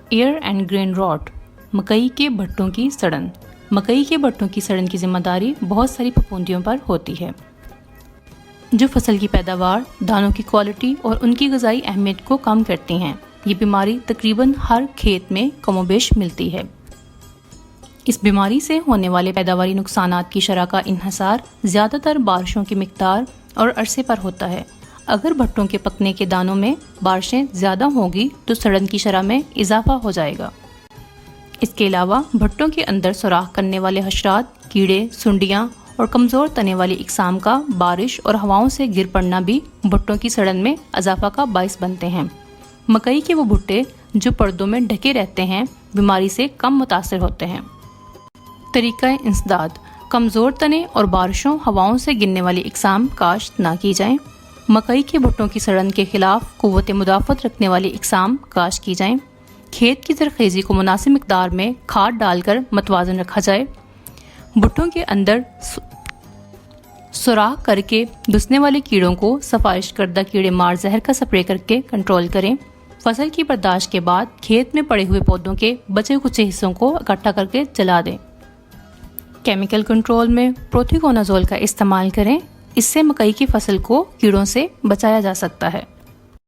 Year and green راٹ، مکئی کے بھٹوں کی سڑن۔ مکئی کے بھٹوں کی سڑن کی ذمہ داری بہت ساری پھپھوندیوں پر ہوتی ہے جو فصل کی پیداوار، دانوں کی کوالٹی اور ان کی غذائی اہمیت کو کم کرتی ہیں۔ یہ بیماری تقریباً ہر کھیت میں کم و بیش ملتی ہے۔ اس بیماری سے ہونے والے پیداواری نقصانات کی شرح کا انحصار زیادہ تر بارشوں کی مقدار اور عرصے پر ہوتا ہے۔ اگر بھٹوں کے پکنے کے دانوں میں بارشیں زیادہ ہوں گی تو سڑن کی شرح میں اضافہ ہو جائے گا۔ اس کے علاوہ بھٹوں کے اندر سوراخ کرنے والے حشرات، کیڑے، سنڈیاں اور کمزور تنے والی اقسام کا بارش اور ہواؤں سے گر پڑنا بھی بھٹوں کی سڑن میں اضافہ کا باعث بنتے ہیں۔ مکئی کے وہ بھٹے جو پردوں میں ڈھکے رہتے ہیں بیماری سے کم متاثر ہوتے ہیں۔ طریقہ انسداد: کمزور تنے اور بارشوں، ہواؤں سے گرنے والی اقسام کاشت نہ کی جائیں۔ مکئی کے بھٹوں کی سڑن کے خلاف قوت مدافعت رکھنے والی اقسام کاشت کی جائیں۔ کھیت کی زرخیزی کو مناسب مقدار میں کھاد ڈال کر متوازن رکھا جائے۔ بھٹوں کے اندر سوراخ کر کے گھسنے والے کیڑوں کو سفارش کردہ کیڑے مار زہر کا سپرے کر کے کنٹرول کریں۔ فصل کی برداشت کے بعد کھیت میں پڑے ہوئے پودوں کے بچے کچے حصوں کو اکٹھا کر کے جلا دیں۔ کیمیکل کنٹرول میں پروتھیکونازول کا استعمال کریں۔ اس سے مکئی کی فصل کو کیڑوں سے بچایا جا سکتا ہے۔